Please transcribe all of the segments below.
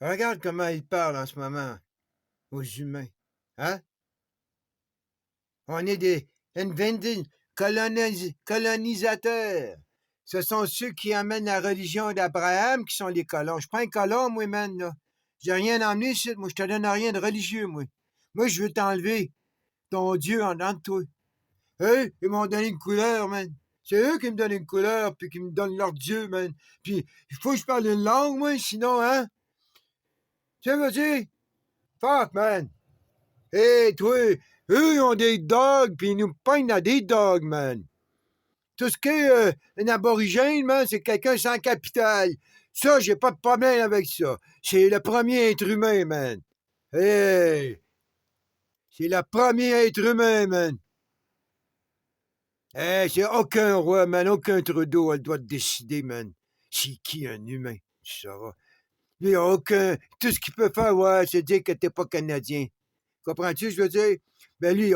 Regarde comment il parle en ce moment aux humains. Hein? On est des invading colonisateurs. Ce sont ceux qui amènent la religion d'Abraham qui sont les colons. Je suis pas un colon, moi, man, là. J'ai rien emmené ici. Moi, je te donne rien de religieux, moi. Moi, je veux t'enlever ton Dieu en dedans de toi. Hey, ils m'ont donné une couleur, man. C'est eux qui me donnent une couleur, puis qui me donnent leur Dieu, man. Puis, il faut que je parle une langue, moi, sinon, hein? Tu sais, vas-y? Fuck, man. Hey, toi, eux, ils ont des dogs, puis ils nous peignent à des dogs, man. Tout ce qui est un aborigène, man, c'est quelqu'un sans capital. Ça, j'ai pas de problème avec ça. C'est le premier être humain, man. Hey! C'est le premier être humain, man. Hey, c'est aucun roi, man, aucun Trudeau, elle doit décider, man. C'est qui un humain? Tu sauras. Il n'y a aucun. Tout ce qu'il peut faire, ouais, c'est dire que t'es pas Canadien. Comprends-tu, je veux dire? Ben lui,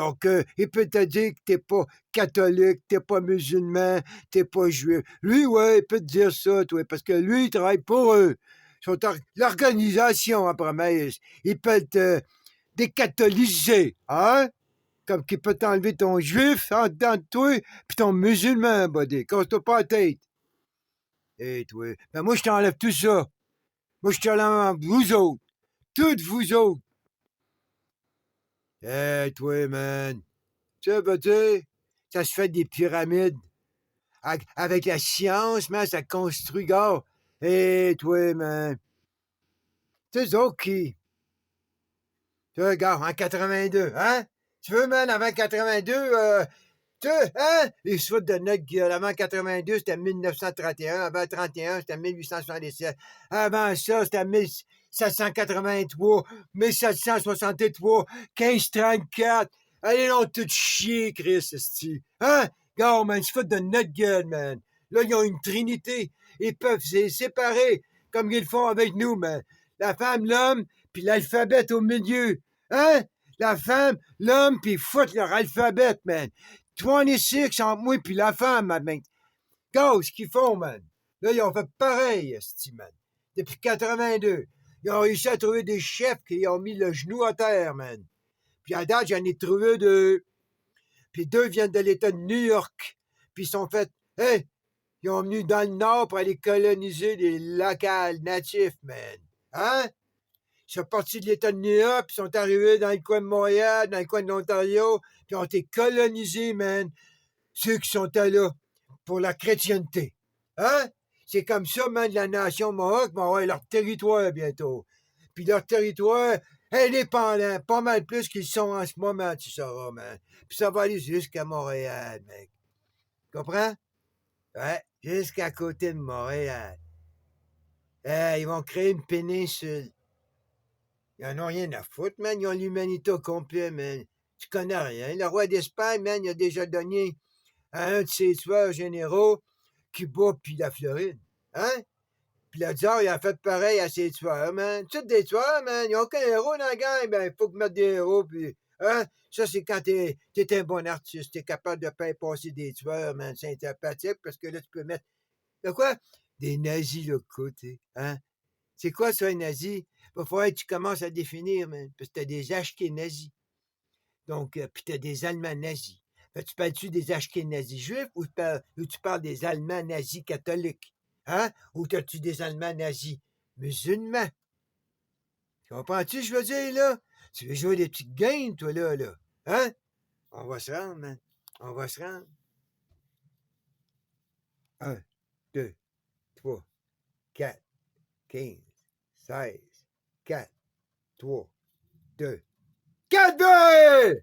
il peut te dire que t'es pas catholique, t'es pas musulman, t'es pas juif. Lui, ouais, il peut te dire ça, toi, parce que lui, il travaille pour eux. L'organisation, après mais il peut te décatholiser, hein? Comme qu'il peut t'enlever ton juif en dedans de toi, puis ton musulman, buddy. Casse-toi pas la tête. Et toi, ben moi, je t'enlève tout ça. Moi, je t'enlève vous autres. Toutes vous autres. Hey, toi, man. Tu sais, ben, tu sais, ça se fait des pyramides. Avec la science, man, ça construit, gars. Hé, toi, man. Tu sais, autres qui. Tu sais, gars, en 82, hein? Tu veux, man, avant 82, tu sais, hein? Les souhaits de notre gueule. Avant 82, c'était 1931. Avant 31, c'était 1877. Avant ça, c'était 1783, 1763, 1534. Allez, non, tout chier, Chris, esti. Hein? Gars, man, c'est fait de notre gueule, man. Là, ils ont une trinité. Ils peuvent se séparer comme ils le font avec nous, man. La femme, l'homme, puis l'alphabet au milieu. Hein? La femme, l'homme, puis ils foutent leur alphabet, man. 26 entre moi puis la femme, man. Go, ce qu'ils font, man. Là, ils ont fait pareil, esti, man. Depuis 82. Ils ont réussi à trouver des chefs qui ont mis le genou à terre, man. Puis à date, j'en ai trouvé deux. Puis deux viennent de l'État de New York. Puis ils sont fait, hey, ils ont venu dans le Nord pour aller coloniser les locales natifs, man. Hein? Ils sont partis de l'État de New York, puis sont arrivés dans le coin de Montréal, dans le coin de l'Ontario, puis ont été colonisés, man. Ceux qui sont là pour la chrétienté. Hein? C'est comme ça, man, la nation Mohawk va avoir leur territoire bientôt. Puis leur territoire indépendant, pas mal plus qu'ils sont en ce moment, tu sauras, man. Puis ça va aller jusqu'à Montréal, mec. Comprends? Ouais, jusqu'à côté de Montréal. Ils vont créer une péninsule. Ils en ont rien à foutre, man. Ils ont l'humanité au complet, man. Tu connais rien. Le roi d'Espagne, man, il a déjà donné à un de ses tueurs généraux Cuba puis la Floride. Hein? Puis le tsar, il a fait pareil à ses tueurs, man. Tous des tueurs, man. Il n'y a aucun héros dans la gang. Ben, il faut que mettre des héros, puis... Hein? Ça, c'est quand t'es un bon artiste. T'es capable de faire passer des tueurs, man. C'est sympathique, parce que là, tu peux mettre... De quoi? Des nazis locaux, tu sais. Hein? C'est quoi ça, un nazi? Il va falloir que tu commences à définir, man. Parce que t'as des nazis. Donc, puis t'as des Allemands nazis. Fait, tu parles-tu des nazis juifs ou tu parles des Allemands nazis catholiques? Hein? Ou t'as-tu des Allemands nazis musulmans? Tu comprends-tu, je veux dire, là? Tu veux jouer des petites games, toi, là? Hein? On va se rendre, man. On va se rendre. 1, 2, 3, 4, 15, 16, 4, 3, 2, 4, 2!